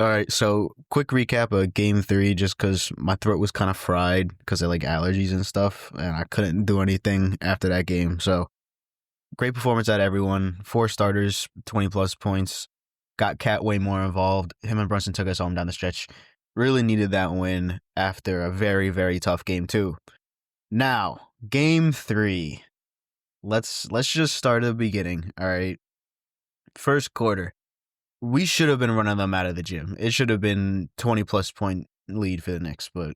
All right, so quick recap of game three, just because my throat was kind of fried because of like allergies and stuff, and I couldn't do anything after that game. So great performance out of everyone. Four starters, 20 plus points. Got Cat way more involved. Him and Brunson took us home down the stretch. Really needed that win after a very, very tough game too. Now, game three. Let's just start at the beginning. All right. First quarter. We should have been running them out of the gym. It should have been 20 plus point lead for the Knicks, but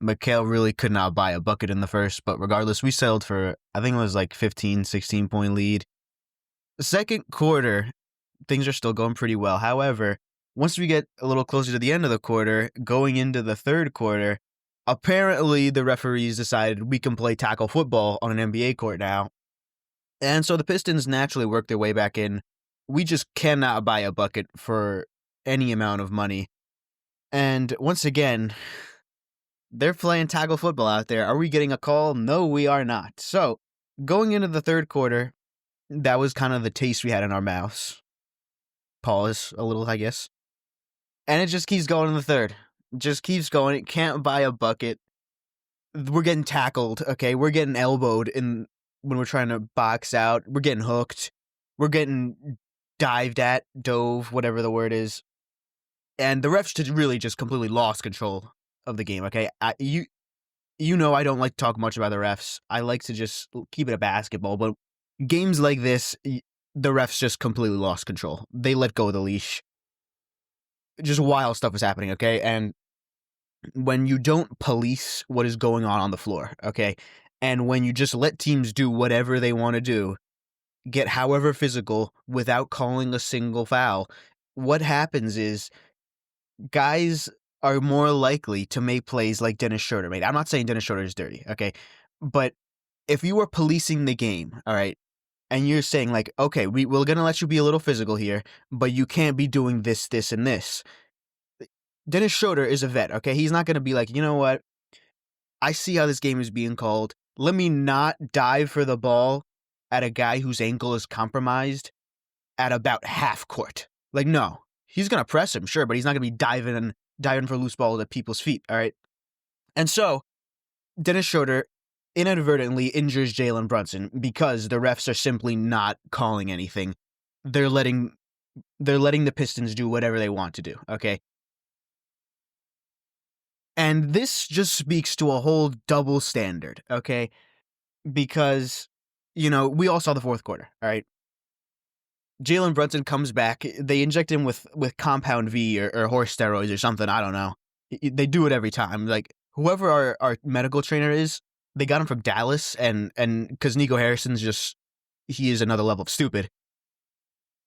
Mikhail really could not buy a bucket in the first. But regardless, we settled for, I think it was like 15, 16 point lead. The second quarter, things are still going pretty well. However, once we get a little closer to the end of the quarter, going into the third quarter, apparently the referees decided we can play tackle football on an NBA court now. And so the Pistons naturally worked their way back in. We just cannot buy a bucket for any amount of money. And once again, they're playing tackle football out there. Are we getting a call? No, we are not. So going into the third quarter, that was kind of the taste we had in our mouths. Pause a little, I guess. And it just keeps going in the third. Just keeps going. It can't buy a bucket. We're getting tackled, okay? We're getting elbowed when we're trying to box out. We're getting hooked. We're getting dived at, dove, whatever the word is. And the refs really just completely lost control of the game, okay? You know I don't like to talk much about the refs. I like to just keep it a basketball, but games like this, the refs just completely lost control. They let go of the leash. Just wild stuff was happening, okay? And when you don't police what is going on the floor, okay? And when you just let teams do whatever they want to do, get however physical without calling a single foul, what happens is guys are more likely to make plays like Dennis Schroeder made. I'm not saying Dennis Schroeder is dirty, okay? But if you were policing the game, all right, and you're saying like, okay, we're going to let you be a little physical here, but you can't be doing this, this, and this. Dennis Schroeder is a vet, okay? He's not going to be like, you know what? I see how this game is being called. Let me not dive for the ball at a guy whose ankle is compromised at about half court. Like, no. He's going to press him, sure, but he's not going to be diving for loose balls at people's feet, all right? And so, Dennis Schroeder inadvertently injures Jalen Brunson because the refs are simply not calling anything. They're letting the Pistons do whatever they want to do, okay? And this just speaks to a whole double standard, okay? Because, we all saw the fourth quarter, all right? Jalen Brunson comes back. They inject him with Compound V or horse steroids or something. I don't know. They do it every time. Like, whoever our medical trainer is, they got him from Dallas, and because Nico Harrison's he is another level of stupid.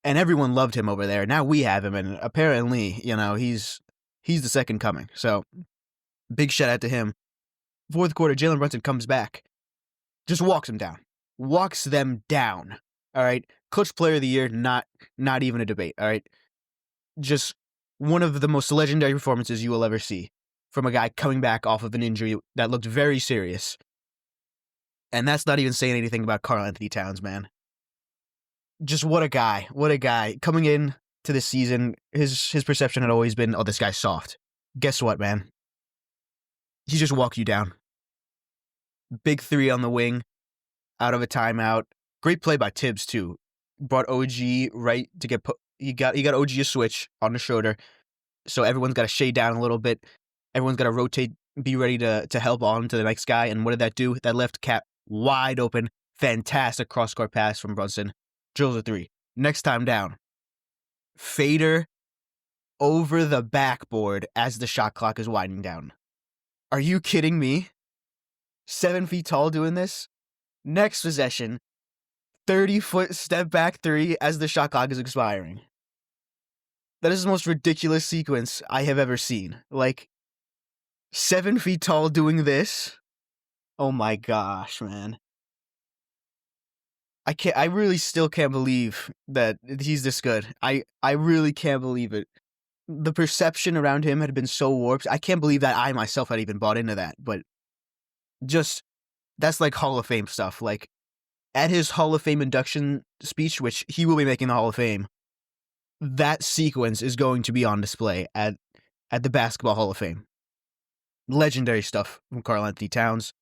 And everyone loved him over there. Now we have him, and apparently, he's the second coming. So, big shout out to him. Fourth quarter, Jalen Brunson comes back. Just walks him down. Walks them down. All right? Clutch player of the year, not even a debate. All right? Just one of the most legendary performances you will ever see from a guy coming back off of an injury that looked very serious. And that's not even saying anything about Karl Anthony Towns, man. Just what a guy. What a guy. Coming in to this season, his perception had always been, oh, this guy's soft. Guess what, man? He just walked you down. Big three on the wing, out of a timeout. Great play by Tibbs, too. Brought OG right to get put. He got OG a switch on the shoulder, so everyone's got to shade down a little bit. Everyone's got to rotate, be ready to help on to the next guy. And what did that do? That left Cat wide open. Fantastic cross-court pass from Brunson. Drills a three. Next time down. Fader over the backboard as the shot clock is winding down. Are you kidding me? 7 feet tall doing this? Next possession. 30-foot step back three as the shot clock is expiring. That is the most ridiculous sequence I have ever seen. Like, 7 feet tall doing this? Oh my gosh, man. I really still can't believe that he's this good. I really can't believe it. The perception around him had been so warped. I can't believe that I myself had even bought into that. But just, that's like Hall of Fame stuff. Like, at his Hall of Fame induction speech, which he will be making the Hall of Fame, that sequence is going to be on display at the Basketball Hall of Fame. Legendary stuff from Karl-Anthony Towns.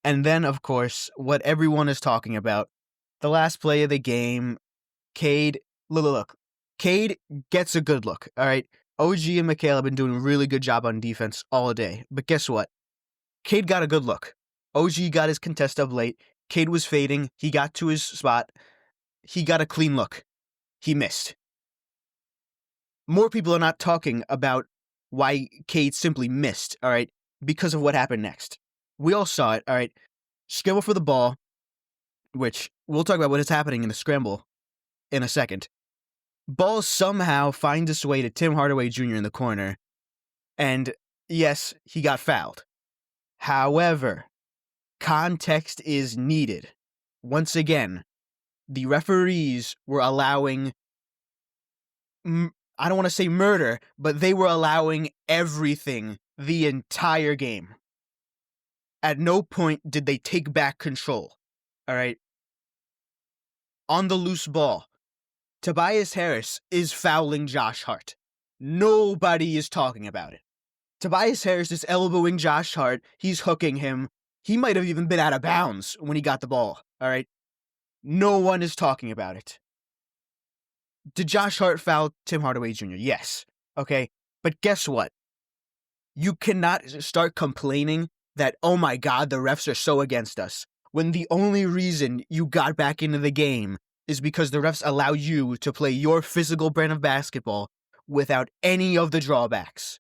And then, of course, what everyone is talking about, the last play of the game, Cade, look. Cade gets a good look, all right? OG and Mikhail have been doing a really good job on defense all day. But guess what? Cade got a good look. OG got his contest up late. Cade was fading. He got to his spot. He got a clean look. He missed. More people are not talking about why Cade simply missed, all right, because of what happened next. We all saw it, all right? Scramble for the ball, which we'll talk about what is happening in the scramble in a second. Ball somehow finds its way to Tim Hardaway Jr. in the corner, and yes, he got fouled. However, context is needed. Once again, the referees were allowing, I don't want to say murder, but they were allowing everything the entire game. At no point did they take back control, all right? On the loose ball, Tobias Harris is fouling Josh Hart. Nobody is talking about it. Tobias Harris is elbowing Josh Hart. He's hooking him. He might have even been out of bounds when he got the ball, all right? No one is talking about it. Did Josh Hart foul Tim Hardaway Jr.? Yes. Okay. But guess what? You cannot start complaining that, oh my God, the refs are so against us, when the only reason you got back into the game is because the refs allow you to play your physical brand of basketball without any of the drawbacks.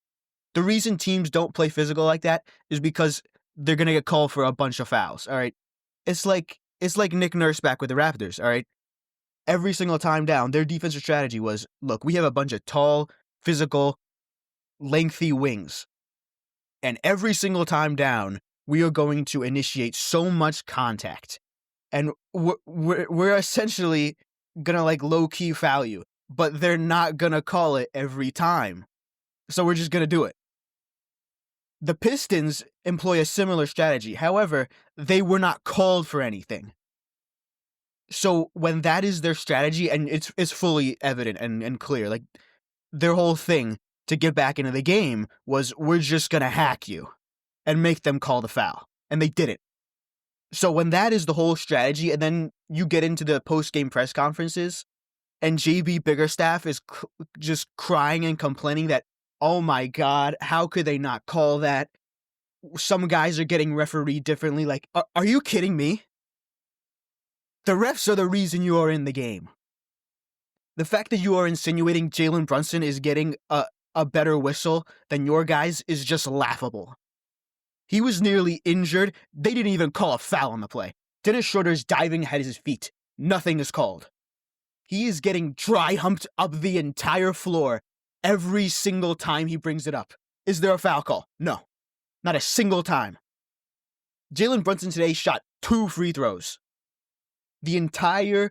The reason teams don't play physical like that is because they're going to get called for a bunch of fouls, all right? It's like Nick Nurse back with the Raptors, all right? Every single time down, their defensive strategy was, look, we have a bunch of tall, physical, lengthy wings. And every single time down, we are going to initiate so much contact. And we're essentially going to like low-key foul you. But they're not going to call it every time. So we're just going to do it. The Pistons employ a similar strategy. However, they were not called for anything. So when that is their strategy, and it's fully evident and clear, like their whole thing to get back into the game was, we're just going to hack you and make them call the foul. And they didn't. So when that is the whole strategy, and then you get into the post-game press conferences, and JB Biggerstaff is just crying and complaining that, oh my God, how could they not call that? Some guys are getting refereed differently. Like, are you kidding me? The refs are the reason you are in the game. The fact that you are insinuating Jalen Brunson is getting a better whistle than your guys is just laughable. He was nearly injured. They didn't even call a foul on the play. Dennis Schroeder's diving at his feet. Nothing is called. He is getting dry humped up the entire floor every single time he brings it up. Is there a foul call? No. Not a single time. Jalen Brunson today shot 2 free throws. The entire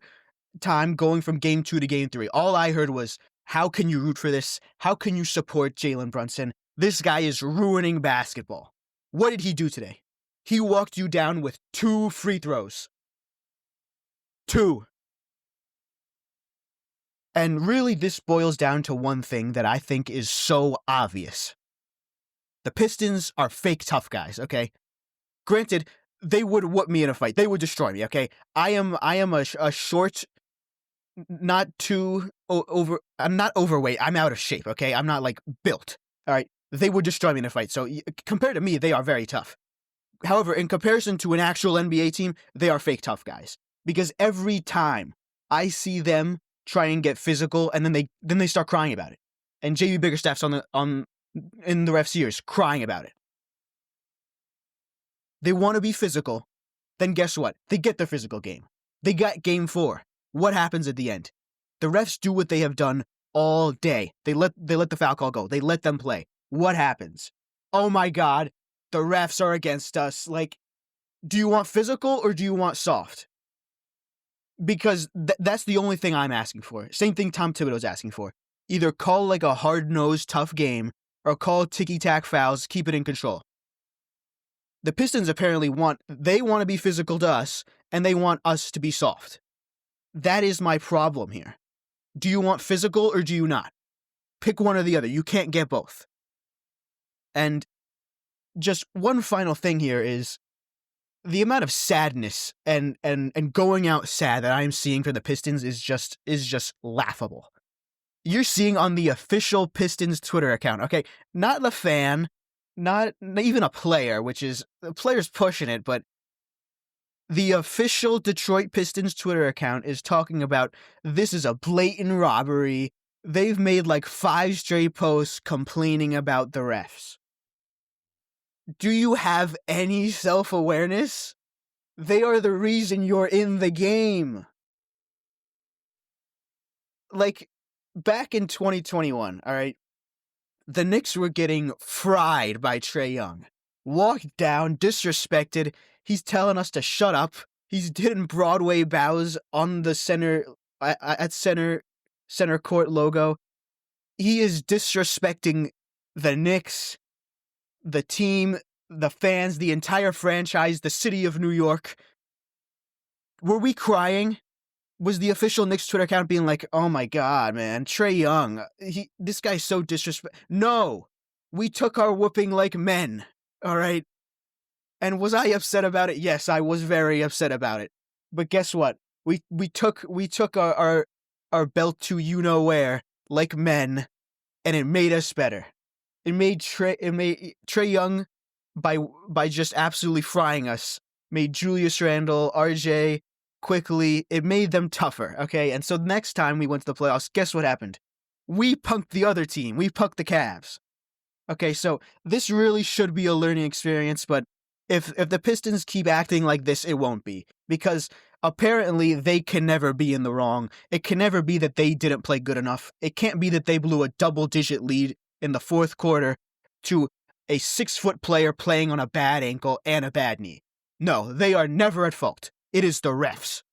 time going from game 2 to game 3, all I heard was, how can you root for this? How can you support Jalen Brunson? This guy is ruining basketball. What did he do today? He walked you down with 2 free throws. 2. And really, this boils down to one thing that I think is so obvious. The Pistons are fake tough guys, okay? Granted, they would whoop me in a fight. They would destroy me, okay? I am a short, not too over. I'm not overweight. I'm out of shape, okay? I'm not like built. All right, they would destroy me in a fight. So compared to me, they are very tough. However, in comparison to an actual NBA team, they are fake tough guys. Because every time I see them try and get physical, and then they start crying about it. And JB Biggerstaff's in the ref series crying about it. They want to be physical. Then guess what? They get their physical game. They got game 4. What happens at the end? The refs do what they have done all day. They let the foul call go. They let them play. What happens? Oh my God, the refs are against us. Like, do you want physical or do you want soft? Because that's the only thing I'm asking for. Same thing Tom Thibodeau's asking for. Either call like a hard-nosed, tough game, or call ticky-tack fouls, keep it in control. The Pistons apparently want to be physical to us, and they want us to be soft. That is my problem here. Do you want physical or do you not? Pick one or the other. You can't get both. And just one final thing here is the amount of sadness and going out sad that I'm seeing for the Pistons is just laughable. You're seeing on the official Pistons Twitter account, okay, not the fan, not even a player, which is the player's pushing it, but the official Detroit Pistons Twitter account is talking about this is a blatant robbery. They've made like 5 straight posts complaining about the refs. Do you have any self-awareness? They are the reason you're in the game. Like, back in 2021, all right, the Knicks were getting fried by Trae Young. Walked down, disrespected. He's telling us to shut up. He's hitting Broadway bows on the center court logo. He is disrespecting the Knicks, the team, the fans, the entire franchise, the city of New York. Were we crying? Was the official Knicks Twitter account being like, oh my God, man, Trae Young, this guy's so disrespectful? No, we took our whooping like men, all right? And was I upset about it? Yes, I was very upset about it. But guess what? We took our belt to you know where like men, and it made us better. It made Trae Young by just absolutely frying us. Made Julius Randle, RJ quickly. It made them tougher. Okay, and so next time we went to the playoffs, guess what happened? We punked the other team. We punked the Cavs. Okay, so this really should be a learning experience, but if the Pistons keep acting like this, it won't be. Because apparently they can never be in the wrong. It can never be that they didn't play good enough. It can't be that they blew a double-digit lead in the fourth quarter to a 6-foot player playing on a bad ankle and a bad knee. No, they are never at fault. It is the refs.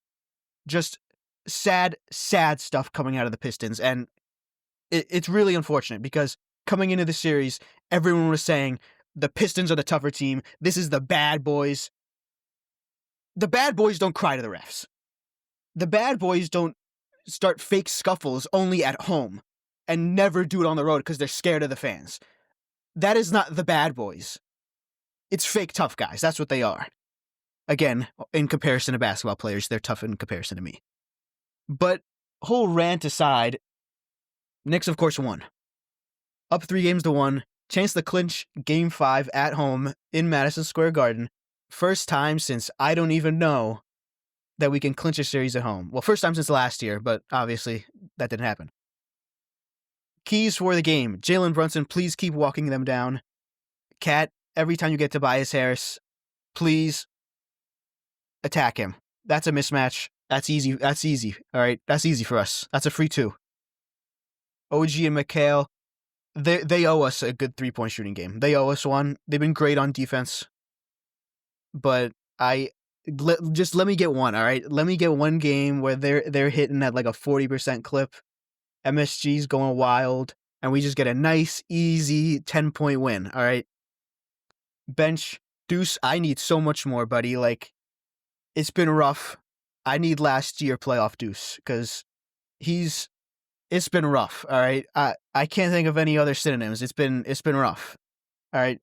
Just sad stuff coming out of the Pistons, and it's really unfortunate because coming into the series, everyone was saying the Pistons are the tougher team. This is the bad boys. The bad boys don't cry to the refs. The bad boys don't start fake scuffles only at home and never do it on the road because they're scared of the fans. That is not the bad boys. It's fake tough guys. That's what they are. Again, in comparison to basketball players, they're tough in comparison to me. But whole rant aside, Knicks, of course, won. Up 3-1. Chance to clinch Game 5 at home in Madison Square Garden. First time since I don't even know that we can clinch a series at home. Well, first time since last year, but obviously that didn't happen. Keys for the game. Jalen Brunson, please keep walking them down. Cat, every time you get Tobias Harris, please attack him. That's a mismatch. That's easy. All right, that's easy for us. That's a free 2. OG and McHale, they owe us a good 3-point shooting game. They owe us one. They've been great on defense. But just let me get one, all right? Let me get one game where they're hitting at like a 40% clip. MSG's going wild, and we just get a nice, easy 10-point win, all right? Bench, Deuce, I need so much more, buddy. Like, it's been rough. I need last year playoff Deuce, because it's been rough, all right? I can't think of any other synonyms. It's been rough, all right?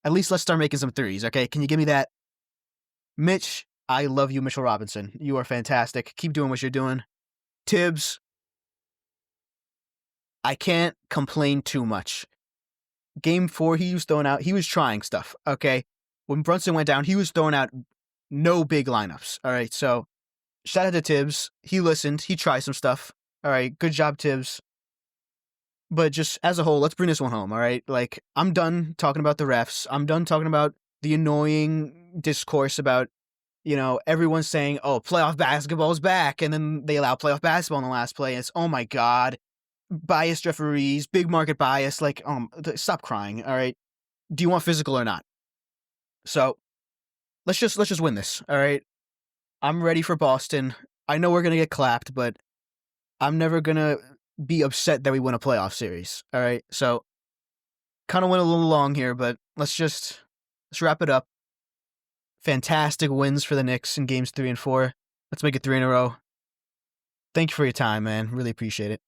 At least let's start making some threes, okay? Can you give me that? Mitch, I love you, Mitchell Robinson. You are fantastic. Keep doing what you're doing. Tibbs, I can't complain too much. Game 4, he was trying stuff, okay? When Brunson went down, he was throwing out no big lineups, all right? So, shout out to Tibbs. He listened. He tried some stuff. All right, good job, Tibbs. But just as a whole, let's bring this one home, all right? Like, I'm done talking about the refs. I'm done talking about the annoying discourse about, everyone saying, oh, playoff basketball is back, and then they allow playoff basketball in the last play, and it's, oh my God, biased referees, big market bias, like, stop crying, all right? Do you want physical or not? So, let's just win this, all right? I'm ready for Boston. I know we're going to get clapped, but I'm never going to be upset that we win a playoff series, all right? So, kind of went a little long here, but let's wrap it up. Fantastic wins for the Knicks in games 3 and 4. Let's make it 3 in a row. Thank you for your time, man. Really appreciate it.